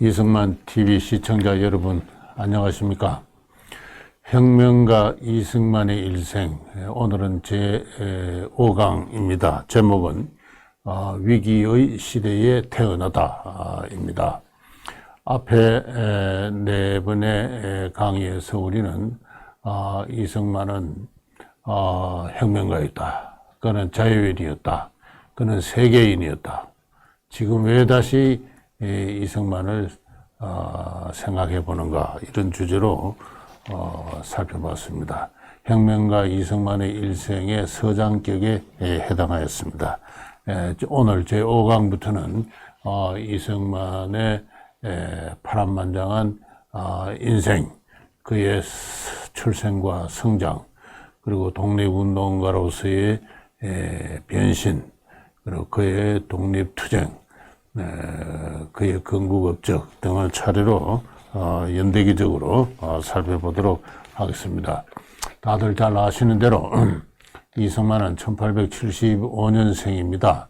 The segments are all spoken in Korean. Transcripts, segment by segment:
이승만 TV 시청자 여러분 안녕하십니까? 혁명가 이승만의 일생, 오늘은 제 5강입니다. 제목은 위기의 시대에 태어나다 입니다. 앞에 네 번의 강의에서 우리는 이승만은 혁명가였다. 그는 자유인이었다. 그는 세계인이었다. 지금 왜 다시 이승만을 생각해 보는가, 이런 주제로 살펴봤습니다. 혁명가 이승만의 일생의 서장격에 해당하였습니다. 오늘 제 5강부터는 이승만의 파란만장한 인생, 그의 출생과 성장, 그리고 독립운동가로서의 변신, 그리고 그의 독립투쟁, 그의 건국업적 등을 차례로 연대기적으로 살펴보도록 하겠습니다. 다들 잘 아시는 대로 이승만은 1875년생입니다.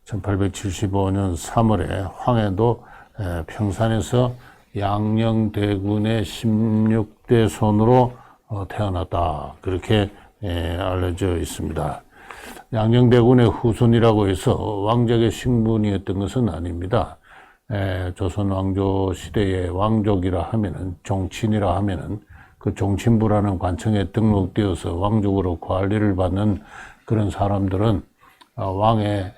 1875년 3월에 황해도 평산에서 양녕대군의 16대 손으로 태어났다, 그렇게 알려져 있습니다. 양녕대군의 후손이라고 해서 왕족의 신분이었던 것은 아닙니다. 조선 왕조 시대의 왕족이라 하면은, 종친이라 하면은 그 종친부라는 관청에 등록되어서 왕족으로 관리를 받는 그런 사람들은 왕의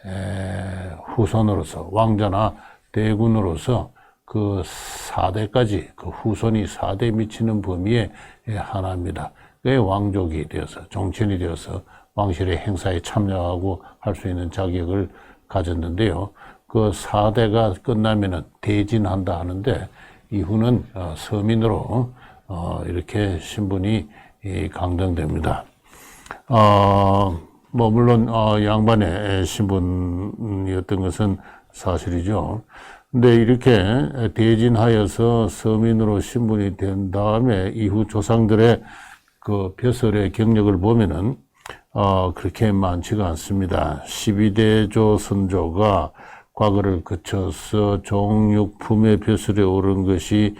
후손으로서, 왕자나 대군으로서 그 4대까지, 그 후손이 4대 미치는 범위의 하나입니다. 그게 왕족이 되어서, 종친이 되어서 왕실의 행사에 참여하고 할 수 있는 자격을 가졌는데요. 그 4대가 끝나면은 대진한다 하는데, 이후는 서민으로 이렇게 신분이 강등됩니다. 물론 양반의 신분이었던 것은 사실이죠. 근데 이렇게 대진하여서 서민으로 신분이 된 다음에 이후 조상들의 그 벼슬의 경력을 보면은 그렇게 많지가 않습니다. 12대조 선조가 과거를 거쳐서 종육품의 벼슬에 오른 것이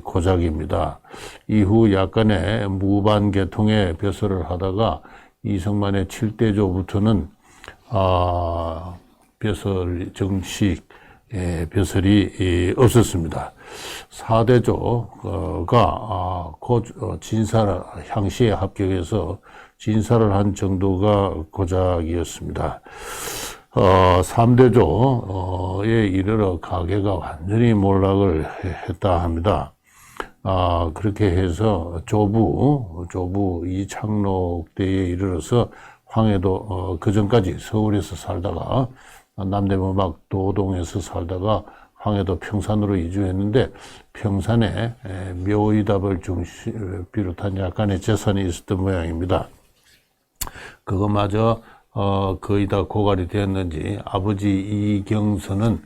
고작입니다. 이후 약간의 무반계통의 벼슬을 하다가 이승만의 7대조부터는 벼슬 정식 벼슬이 없었습니다. 4대조가 곧 진사 향시에 합격해서 진사를 한 정도가 고작이었습니다. 3대조에 이르러 가계가 완전히 몰락을 했다 합니다. 그렇게 해서 조부 이창록 때에 이르러서 황해도, 그 전까지 서울에서 살다가 남대문막 도동에서 살다가 황해도 평산으로 이주했는데, 평산에 묘의답을 비롯한 약간의 재산이 있었던 모양입니다. 그것마저 거의 다 고갈이 되었는지 아버지 이경선은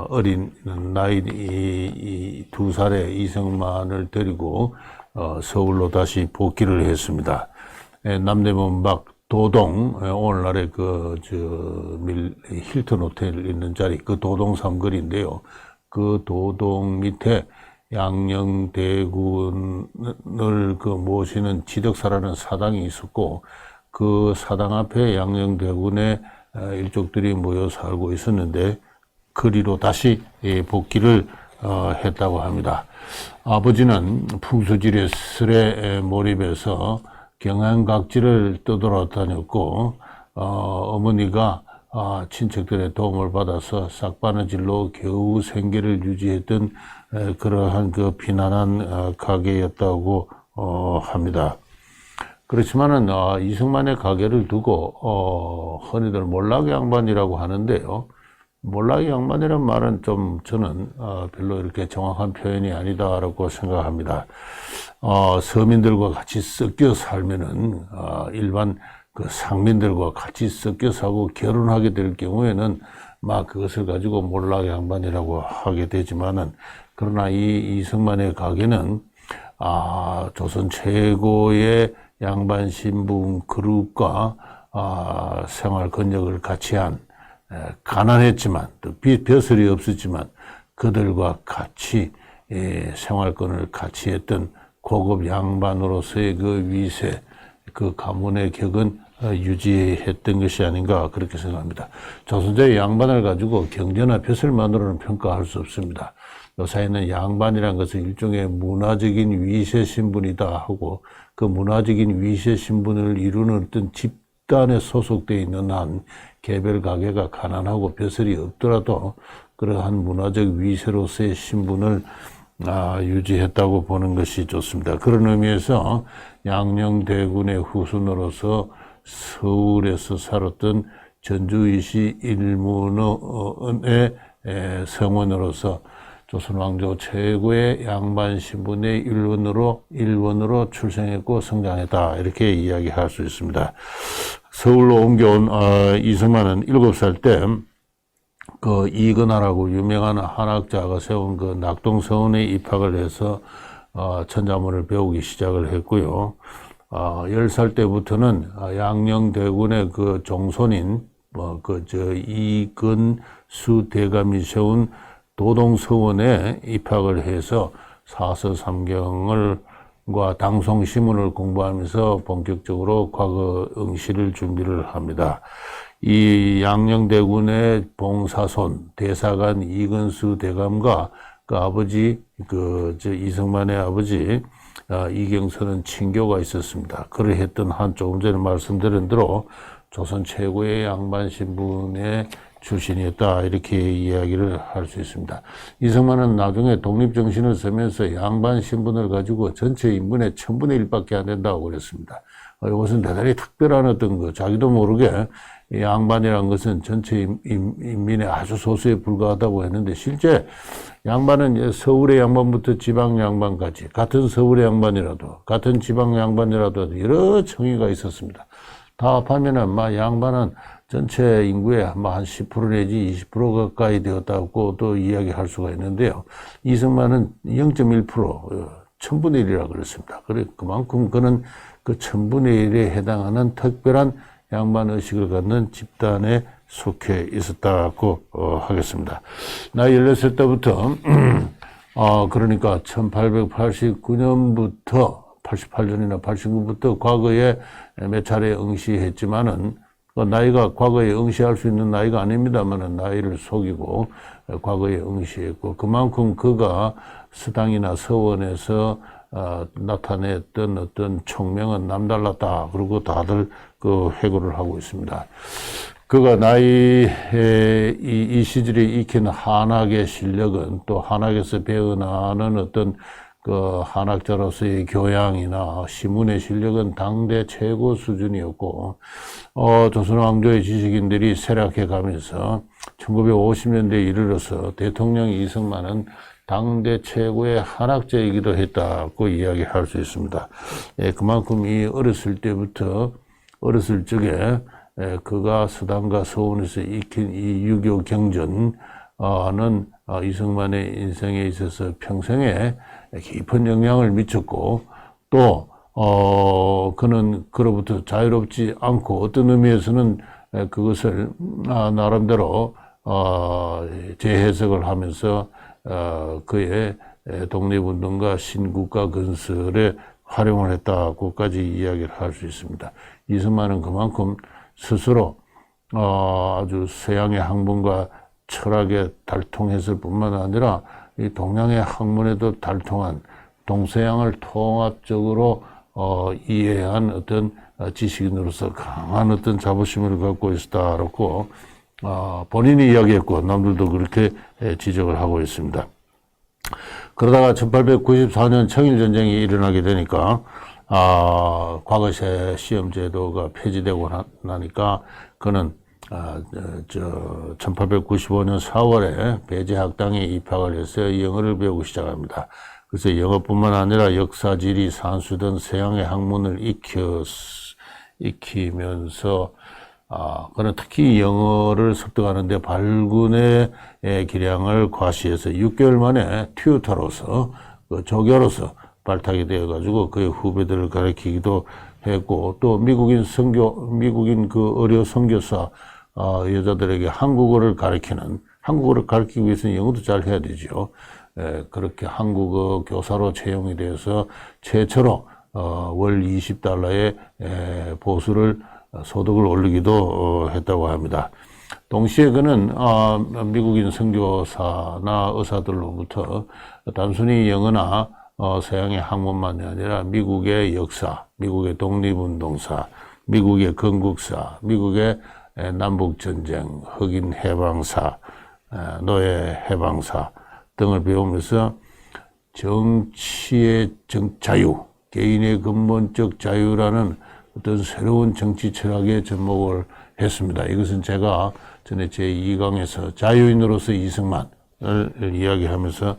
어린 나이 2살의 이승만을 데리고 서울로 다시 복귀를 했습니다. 남대문 막 도동, 오늘날의 힐튼 호텔 있는 자리, 그 도동 삼거리인데요. 그 도동 밑에 양녕대군을 모시는 지덕사라는 사당이 있었고, 그 사당 앞에 양녕대군의 일족들이 모여 살고 있었는데, 그리로 다시 복귀를 했다고 합니다. 아버지는 풍수지례설에 몰입해서 경안각지를 떠돌아다녔고, 어머니가 친척들의 도움을 받아서 싹바느질로 겨우 생계를 유지했던 그러한 비난한 가게였다고 합니다. 그렇지만은 이승만의 가게를 두고 흔히들 몰락 양반이라고 하는데요. 몰락 양반이란 말은 저는 별로 이렇게 정확한 표현이 아니다라고 생각합니다. 서민들과 같이 섞여 살면은 일반 상민들과 같이 섞여 사고 결혼하게 될 경우에는 그것을 가지고 몰락 양반이라고 하게 되지만은, 그러나 이 이승만의 가게는 조선 최고의 양반 신분 그룹과 생활 권력을 같이 한 가난했지만 또 벼슬이 없었지만 그들과 같이 생활권을 같이 했던 고급 양반으로서의 그 위세, 그 가문의 격은 유지했던 것이 아닌가 그렇게 생각합니다. 조선조의 양반을 가지고 경제나 벼슬만으로는 평가할 수 없습니다. 요사이는 양반이란 것은 일종의 문화적인 위세 신분이다 하고 그 문화적인 위세 신분을 이루는 어떤 집단에 소속되어 있는 한 개별 가게가 가난하고 벼슬이 없더라도 그러한 문화적 위세로서의 신분을 유지했다고 보는 것이 좋습니다. 그런 의미에서 양녕대군의 후손으로서 서울에서 살았던 전주이시 일문의 성원으로서 조선왕조 최고의 양반 신분의 일원으로 출생했고 성장했다. 이렇게 이야기할 수 있습니다. 서울로 옮겨온 이승만은 7살 때 그 이근하라고 유명한 한학자가 세운 그 낙동서원에 입학을 해서 천자문을 배우기 시작을 했고요. 10살 때부터는 양녕대군의 그 종손인 이근수 대감이 세운 도동서원에 입학을 해서 사서삼경과 당송시문을 공부하면서 본격적으로 과거 응시를 준비를 합니다. 이 양녕대군의 봉사손 대사관 이근수 대감과 그 아버지 이승만의 아버지 이경선은 친교가 있었습니다. 그러했던 한 조금 전에 말씀드린 대로 조선 최고의 양반 신분의 출신이었다 이렇게 이야기를 할 수 있습니다. 이승만은 나중에 독립정신을 쓰면서 양반 신분을 가지고 전체 인분의 1000분의 1밖에 안 된다고 그랬습니다. 이것은 대단히 특별한 어떤 거 자기도 모르게 양반이라는 것은 전체 인민의 아주 소수에 불과하다고 했는데 실제 양반은 서울의 양반부터 지방 양반까지 같은 서울의 양반이라도 같은 지방 양반이라도 여러 청위가 있었습니다. 다 합하면은 양반은 전체 인구의 한 10% 내지 20% 가까이 되었다고 또 이야기할 수가 있는데요. 이승만은 0.1% 1000분의 1이라고 그랬습니다. 그만큼 그는 그 1000분의 1에 해당하는 특별한 양반 의식을 갖는 집단에 속해 있었다고 하겠습니다. 나이 16살 때부터 그러니까 1889년부터 88년이나 89년부터 과거에 몇 차례 응시했지만은 나이가 과거에 응시할 수 있는 나이가 아닙니다만은 나이를 속이고 과거에 응시했고 그만큼 그가 서당이나 서원에서 나타냈던 어떤 총명은 남달랐다. 그리고 다들 그 회고를 하고 있습니다. 그가 이 시절에 익힌 한학의 실력은 또 한학에서 배어나는 어떤 그 한학자로서의 교양이나 시문의 실력은 당대 최고 수준이었고, 조선 왕조의 지식인들이 쇠락해 가면서 1950년대에 이르러서 대통령 이승만은 당대 최고의 한학자이기도 했다고 이야기할 수 있습니다. 그만큼 이 어렸을 적에 그가 서당과 서원에서 익힌 이 유교 경전은 이승만의 인생에 있어서 평생에 깊은 영향을 미쳤고 또 그는 그로부터 자유롭지 않고 어떤 의미에서는 그것을 나름대로 재해석을 하면서 그의 독립운동과 신국가 건설에 활용을 했다고까지 이야기를 할 수 있습니다. 이승만은 그만큼 스스로 아주 서양의 학문과 철학에 달통했을 뿐만 아니라 이 동양의 학문에도 달통한 동서양을 통합적으로 이해한 어떤 지식인으로서 강한 어떤 자부심을 갖고 있었다라고 본인이 이야기했고 남들도 그렇게 지적을 하고 있습니다. 그러다가 1894년 청일전쟁이 일어나게 되니까 과거세 시험제도가 폐지되고 나니까 그는 1895년 4월에 배제학당에 입학을 해서 영어를 배우기 시작합니다. 그래서 영어뿐만 아니라 역사, 지리, 산수 등 서양의 학문을 익히면서 그는 특히 영어를 습득하는데 발군의 기량을 과시해서 6개월 만에 튜터로서 조교로서 발탁이 되어가지고 그의 후배들을 가르치기도 했고 또 미국인 그 의료 선교사 여자들에게 한국어를 가르치기 위해서는 영어도 잘 해야 되죠. 그렇게 한국어 교사로 채용이 되어서 최초로 월 $20의 보수를 소득을 올리기도 했다고 합니다. 동시에 그는 미국인 선교사나 의사들로부터 단순히 영어나 서양의 학문만이 아니라 미국의 역사, 미국의 독립운동사, 미국의 건국사, 미국의 남북전쟁, 흑인 해방사, 노예 해방사 등을 배우면서 정치의 자유, 개인의 근본적 자유라는 어떤 새로운 정치 철학에 접목을 했습니다. 이것은 제가 전에 제2강에서 자유인으로서 이승만을 이야기하면서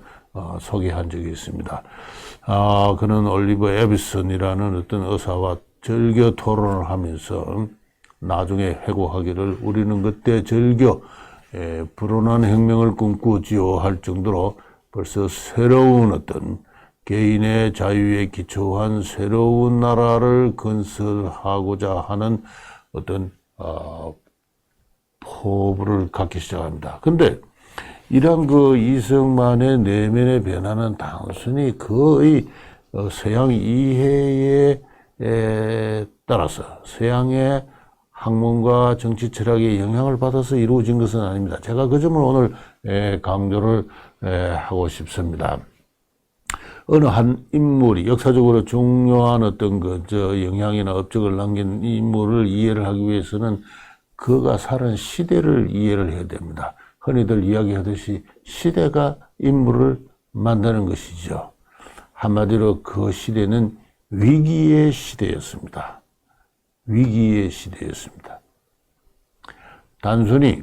소개한 적이 있습니다. 그는 올리버 에비슨이라는 어떤 의사와 절교 토론을 하면서 나중에 회고하기를 우리는 그때 절교 불온한 혁명을 꿈꾸지요 할 정도로 벌써 새로운 어떤 개인의 자유에 기초한 새로운 나라를 건설하고자 하는 어떤 포부를 갖기 시작합니다. 근데 이런 이승만의 내면의 변화는 단순히 거의 서양 이해에 따라서 서양의 학문과 정치 철학의 영향을 받아서 이루어진 것은 아닙니다. 제가 그 점을 오늘 강조를 하고 싶습니다. 어느 한 인물이 역사적으로 중요한 어떤 영향이나 업적을 남긴 인물을 이해를 하기 위해서는 그가 사는 시대를 이해를 해야 됩니다. 흔히들 이야기하듯이 시대가 인물을 만드는 것이죠. 한마디로 그 시대는 위기의 시대였습니다. 위기의 시대였습니다. 단순히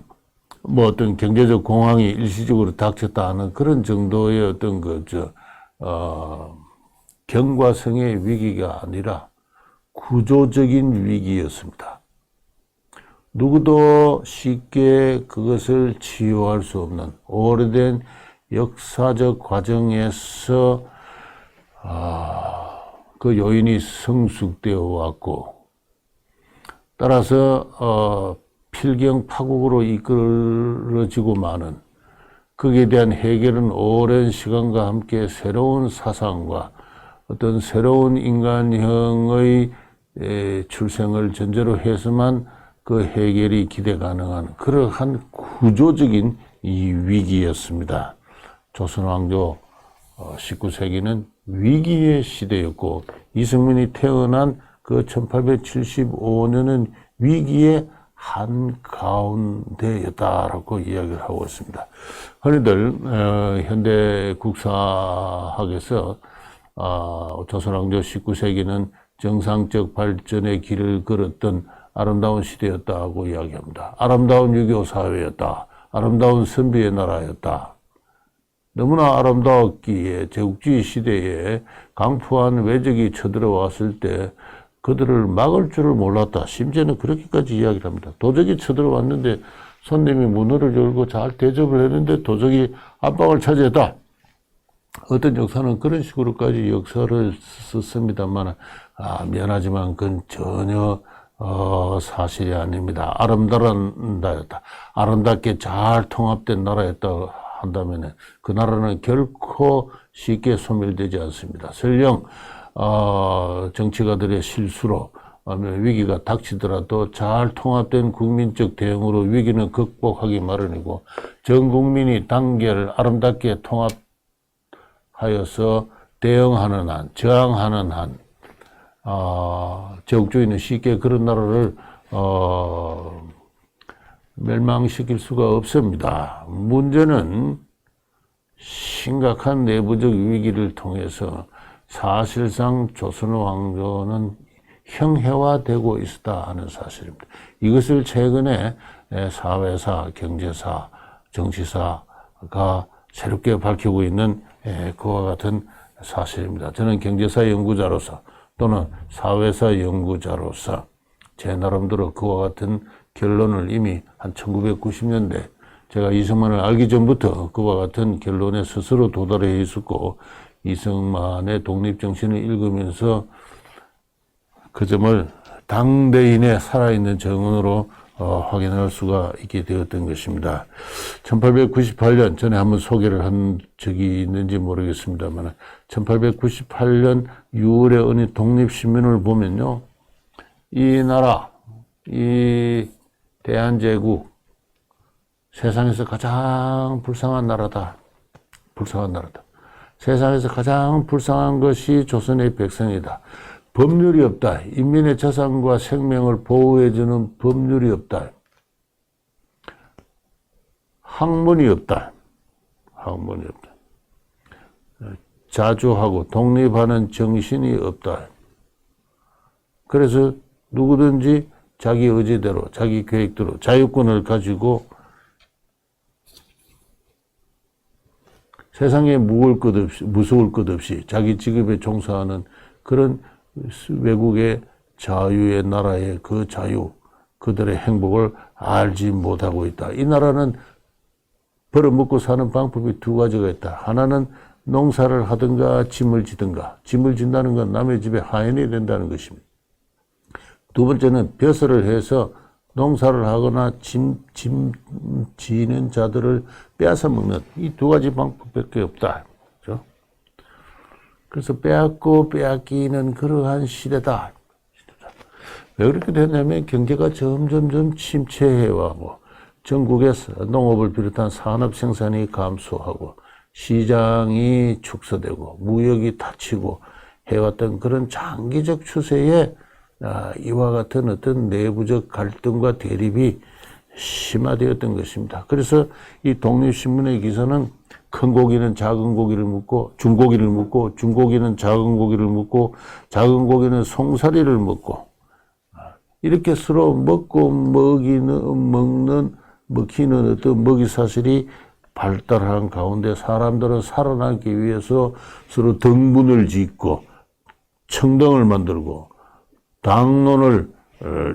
어떤 경제적 공황이 일시적으로 닥쳤다 하는 그런 정도의 어떤 경과성의 위기가 아니라 구조적인 위기였습니다. 누구도 쉽게 그것을 치유할 수 없는 오래된 역사적 과정에서 그 요인이 성숙되어 왔고, 따라서 필경 파국으로 이끌어지고 마는, 거기에 대한 해결은 오랜 시간과 함께 새로운 사상과 어떤 새로운 인간형의 출생을 전제로 해서만 그 해결이 기대 가능한 그러한 구조적인 이 위기였습니다. 조선왕조 19세기는 위기의 시대였고, 이승만이 태어난 그 1875년은 위기의 한가운데였다라고 이야기를 하고 있습니다. 흔히들 현대 국사학에서 조선왕조 19세기는 정상적 발전의 길을 걸었던 아름다운 시대였다고 이야기합니다. 아름다운 유교 사회였다. 아름다운 선비의 나라였다. 너무나 아름다웠기에 제국주의 시대에 강포한 외적이 쳐들어왔을 때 그들을 막을 줄을 몰랐다. 심지어는 그렇게까지 이야기를 합니다. 도적이 쳐들어왔는데 손님이 문을 열고 잘 대접을 했는데 도적이 안방을 차지했다. 어떤 역사는 그런 식으로까지 역사를 썼습니다만 미안하지만 그건 전혀 사실이 아닙니다. 아름다운 나라였다. 아름답게 잘 통합된 나라였다 한다면 그 나라는 결코 쉽게 소멸되지 않습니다. 설령 정치가들의 실수로 위기가 닥치더라도 잘 통합된 국민적 대응으로 위기는 극복하기 마련이고, 전 국민이 단결 아름답게 통합하여서 대응하는 한, 저항하는 한, 제국주의는 쉽게 그런 나라를 멸망시킬 수가 없습니다. 문제는 심각한 내부적 위기를 통해서 사실상 조선 왕조는 형해화되고 있었다 하는 사실입니다. 이것을 최근에 사회사, 경제사, 정치사가 새롭게 밝히고 있는 그와 같은 사실입니다. 저는 경제사 연구자로서 또는 사회사 연구자로서 제 나름대로 그와 같은 결론을 이미 한 1990년대 제가 이승만을 알기 전부터 그와 같은 결론에 스스로 도달해 있었고, 이승만의 독립정신을 읽으면서 그 점을 당대인의 살아있는 정언으로 확인할 수가 있게 되었던 것입니다. 1898년 전에 한번 소개를 한 적이 있는지 모르겠습니다만 1898년 6월에 어느 독립신문을 보면요. 이 나라, 이 대한제국 세상에서 가장 불쌍한 나라다. 불쌍한 나라다. 세상에서 가장 불쌍한 것이 조선의 백성이다. 법률이 없다. 인민의 재산과 생명을 보호해주는 법률이 없다. 학문이 없다. 학문이 없다. 자주하고 독립하는 정신이 없다. 그래서 누구든지 자기 의지대로, 자기 계획대로 자유권을 가지고 세상에 무서울 것 없이 자기 직업에 종사하는 그런 외국의 자유의 나라의 그 자유, 그들의 행복을 알지 못하고 있다. 이 나라는 벌어먹고 사는 방법이 두 가지가 있다. 하나는 농사를 하든가 짐을 지든가. 짐을 진다는 건 남의 집에 하인이 된다는 것입니다. 두 번째는 벼슬을 해서 농사를 하거나 짐 지는 자들을 빼앗아 먹는 이 두 가지 방법밖에 없다. 그렇죠? 그래서 빼앗고 빼앗기는 그러한 시대다. 왜 그렇게 됐냐면 경제가 점점점 침체해가고 전국에서 농업을 비롯한 산업 생산이 감소하고 시장이 축소되고 무역이 닫히고 해왔던 그런 장기적 추세에 이와 같은 어떤 내부적 갈등과 대립이 심화되었던 것입니다. 그래서 이 독립신문의 기사는 큰 고기는 작은 고기를 묻고 중고기를 묻고 중고기는 작은 고기를 묻고 작은 고기는 송사리를 먹고 이렇게 서로 먹고 먹히는 어떤 먹이 사슬이 발달한 가운데 사람들은 살아남기 위해서 서로 등분을 짓고 청등을 만들고 당론을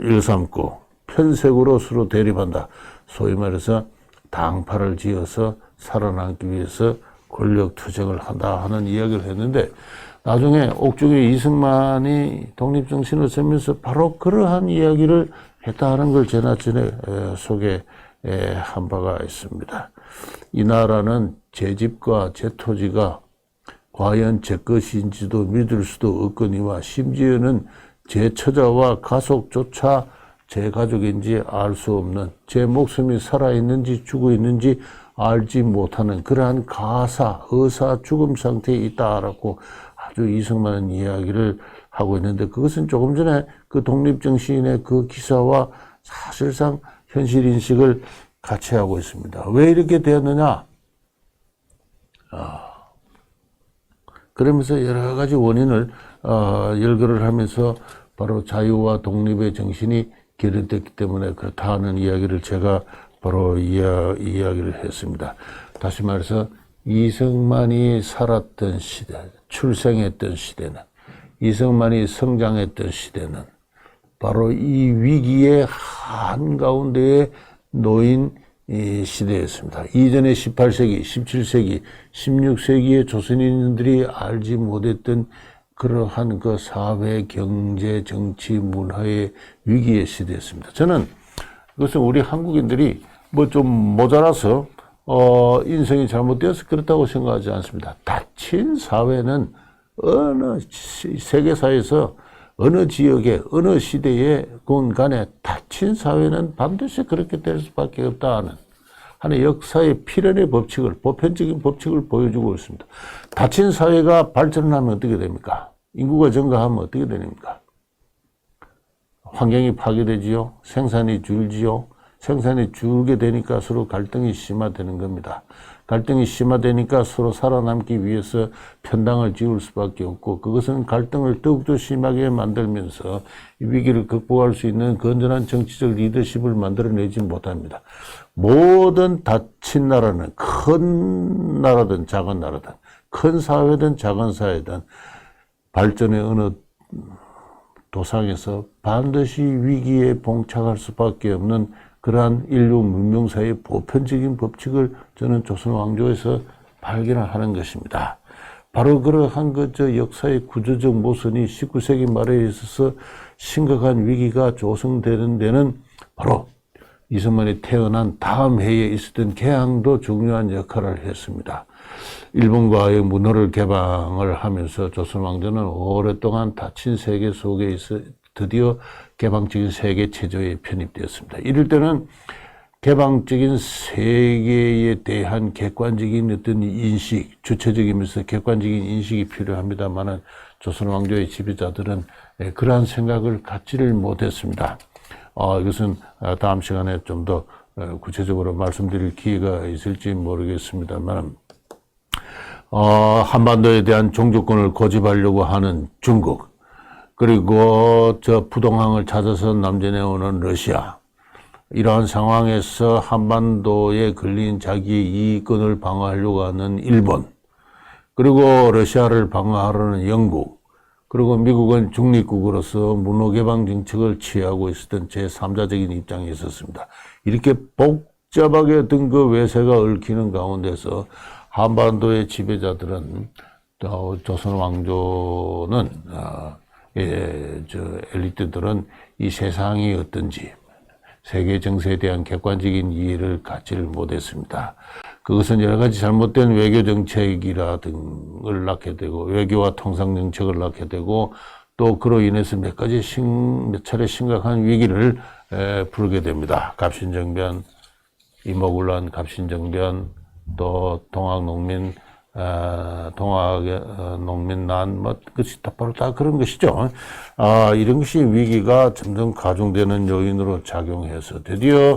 일삼고 편색으로 서로 대립한다. 소위 말해서 당파를 지어서 살아남기 위해서 권력 투쟁을 한다 하는 이야기를 했는데 나중에 옥중에 이승만이 독립정신을 쓰면서 바로 그러한 이야기를 했다 하는 걸 지나전에 소개한 바가 있습니다. 이 나라는 제 집과 제 토지가 과연 제 것인지도 믿을 수도 없거니와 심지어는 제 처자와 가족조차 제 가족인지 알 수 없는 제 목숨이 살아있는지 죽어있는지 알지 못하는 그러한 의사 죽음 상태에 있다라고 아주 이승만은 이야기를 하고 있는데 그것은 조금 전에 그 독립정신의 그 기사와 사실상 현실인식을 같이 하고 있습니다. 왜 이렇게 되었느냐? 그러면서 여러 가지 원인을 열거를 하면서 바로 자유와 독립의 정신이 결여됐기 때문에 그렇다 하는 이야기를 제가 바로 이야기를 했습니다. 다시 말해서 이승만이 살았던 시대, 출생했던 시대는, 이승만이 성장했던 시대는 바로 이 위기의 한가운데에 놓인 이 시대였습니다. 이전의 18세기, 17세기, 16세기의 조선인들이 알지 못했던 그러한 그 사회, 경제, 정치, 문화의 위기의 시대였습니다. 저는 그것은 우리 한국인들이 뭐 좀 모자라서 인생이 잘못되어서 그렇다고 생각하지 않습니다. 닫힌 사회는 어느 세계사에서 어느 지역에 어느 시대에 간에 닫힌 사회는 반드시 그렇게 될 수밖에 없다 하는 역사의 필연의 법칙을, 보편적인 법칙을 보여주고 있습니다. 닫힌 사회가 발전하면 어떻게 됩니까? 인구가 증가하면 어떻게 됩니까? 환경이 파괴되지요. 생산이 줄지요. 생산이 줄게 되니까 서로 갈등이 심화되는 겁니다. 갈등이 심화되니까 서로 살아남기 위해서 편당을 지을 수밖에 없고 그것은 갈등을 더욱더 심하게 만들면서 이 위기를 극복할 수 있는 건전한 정치적 리더십을 만들어내지 못합니다. 모든 닫힌 나라는 큰 나라든 작은 나라든 큰 사회든 작은 사회든 발전의 어느 도상에서 반드시 위기에 봉착할 수밖에 없는 그러한 인류 문명사의 보편적인 법칙을 저는 조선 왕조에서 발견하는 것입니다. 바로 그러한 역사의 구조적 모순이 19세기 말에 있어서 심각한 위기가 조성되는 데는 바로 이승만이 태어난 다음 해에 있었던 개항도 중요한 역할을 했습니다. 일본과의 문호를 개방을 하면서 조선 왕조는 오랫동안 닫힌 세계 속에 있어 드디어 개방적인 세계 체제에 편입되었습니다. 이럴 때는 개방적인 세계에 대한 객관적인 어떤 인식, 주체적이면서 객관적인 인식이 필요합니다만은 조선 왕조의 지배자들은 그러한 생각을 갖지를 못했습니다. 이것은 다음 시간에 좀 더 구체적으로 말씀드릴 기회가 있을지 모르겠습니다만, 한반도에 대한 종주권을 고집하려고 하는 중국, 그리고 저 부동항을 찾아서 남전해오는 러시아, 이러한 상황에서 한반도에 걸린 자기의 이익권을 방어하려고 하는 일본, 그리고 러시아를 방어하려는 영국, 그리고 미국은 중립국으로서 문호개방 정책을 취하고 있었던 제3자적인 입장에 있었습니다. 이렇게 복잡하게 어떤 그 외세가 얽히는 가운데서 한반도의 지배자들은 조선 왕조는 엘리트들은 이 세상이 어떤지 세계 정세에 대한 객관적인 이해를 갖지를 못했습니다. 그것은 여러 가지 잘못된 외교 정책이라든을 낳게 되고 외교와 통상 정책을 낳게 되고 또 그로 인해서 몇 차례 심각한 위기를 부르게 됩니다. 갑신정변, 이모군란, 갑신정변, 또 동학농민 농민난, 그것이 바로 다 그런 것이죠. 이런 것이 위기가 점점 가중되는 요인으로 작용해서 드디어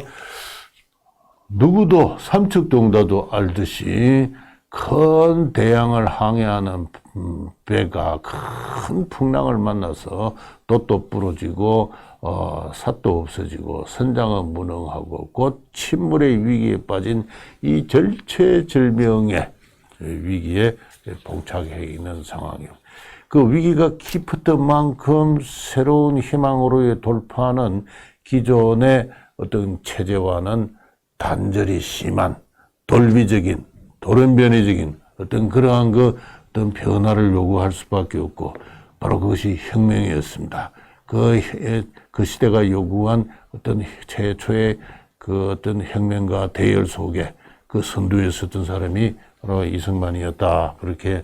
누구도 삼척동자도 알듯이 큰 대양을 항해하는 배가 큰 풍랑을 만나서 돛도 부러지고 삿도 없어지고 선장은 무능하고 곧 침몰의 위기에 빠진 이 절체절명의 위기에 봉착해 있는 상황이에요. 그 위기가 깊었던 만큼 새로운 희망으로의 돌파는 기존의 어떤 체제와는 단절이 심한 돌비적인 돌연변이적인 어떤 그러한 어떤 변화를 요구할 수밖에 없고 바로 그것이 혁명이었습니다. 그 시대가 요구한 어떤 최초의 그 어떤 혁명과 대열 속에 그 선두에 섰던 사람이 바로 이승만이었다. 그렇게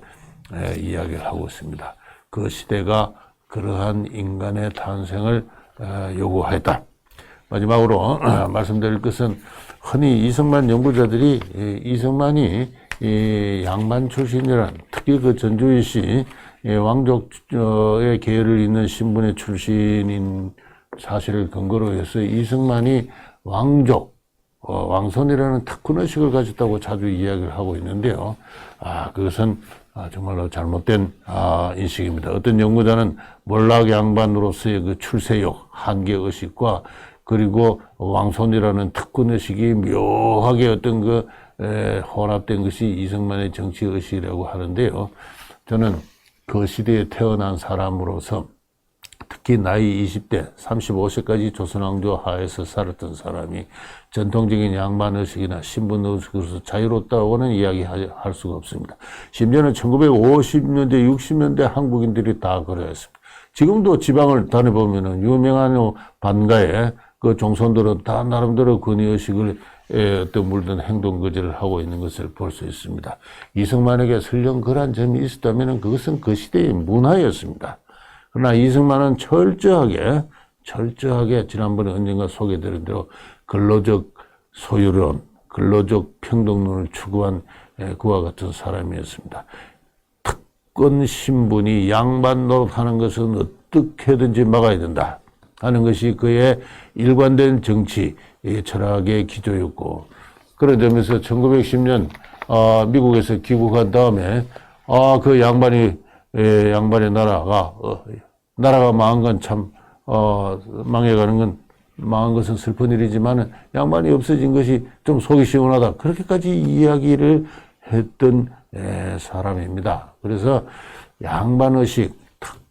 이야기를 하고 있습니다. 그 시대가 그러한 인간의 탄생을 요구했다. 마지막으로 말씀드릴 것은 흔히 이승만 연구자들이 이승만이 양반 출신이란 특히 그 전주희 씨 왕족의 계열을 잇는 신분의 출신인 사실을 근거로 해서 이승만이 왕손이라는 특권의식을 가졌다고 자주 이야기를 하고 있는데요. 그것은 정말로 잘못된 인식입니다. 어떤 연구자는 몰락 양반으로서의 그 출세욕, 한계의식과 그리고 왕손이라는 특권의식이 묘하게 어떤 혼합된 것이 이승만의 정치의식이라고 하는데요. 저는 그 시대에 태어난 사람으로서 특히 나이 20대, 35세까지 조선왕조 하에서 살았던 사람이 전통적인 양반의식이나 신분의식으로서 자유롭다고는 이야기할 수가 없습니다. 심지어는 1950년대, 60년대 한국인들이 다 그랬습니다. 지금도 지방을 다녀보면은 유명한 반가에 그 종손들은 다 나름대로 권위의식을 어떤 물든 행동 거지를 하고 있는 것을 볼 수 있습니다. 이승만에게 설령 그러한 점이 있었다면 그것은 그 시대의 문화였습니다. 그러나 이승만은 철저하게 지난번에 언젠가 소개드린 대로 근로적 소유론, 근로적 평등론을 추구한 그와 같은 사람이었습니다. 특권 신분이 양반 노릇하는 것은 어떻게든지 막아야 된다 하는 것이 그의 일관된 정치 철학의 기조였고, 그런 점에서 1910년 미국에서 귀국한 다음에 그 양반의 나라가 망한 건 참 망한 것은 슬픈 일이지만 양반이 없어진 것이 좀 속이 시원하다, 그렇게까지 이야기를 했던 사람입니다. 그래서 양반의식,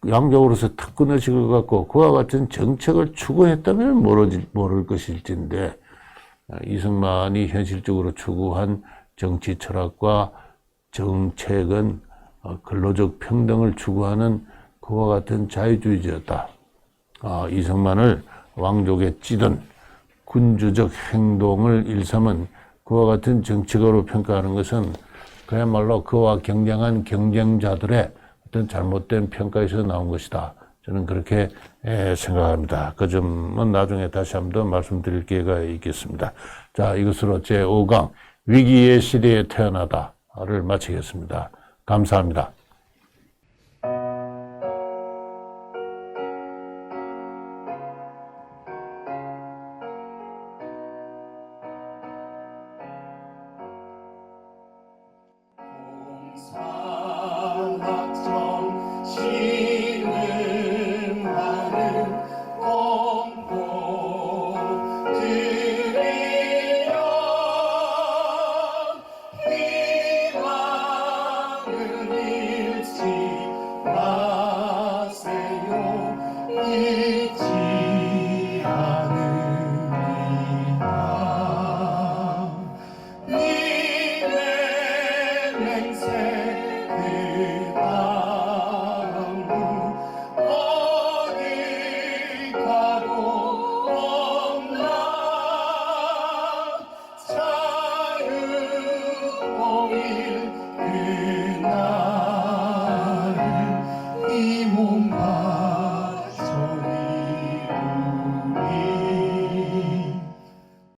양적으로서 특권의식을 갖고 그와 같은 정책을 추구했다면 모를 것일진데, 이승만이 현실적으로 추구한 정치 철학과 정책은 근로적 평등을 추구하는 그와 같은 자유주의자였다. 이승만을 왕족에 찌든 군주적 행동을 일삼은 그와 같은 정치가로 평가하는 것은 그야말로 그와 경쟁한 경쟁자들의 어떤 잘못된 평가에서 나온 것이다. 저는 그렇게 생각합니다. 그 점은 나중에 다시 한 번 더 말씀드릴 기회가 있겠습니다. 자, 이것으로 제5강 위기의 시대에 태어나다를 마치겠습니다. 감사합니다. 맹세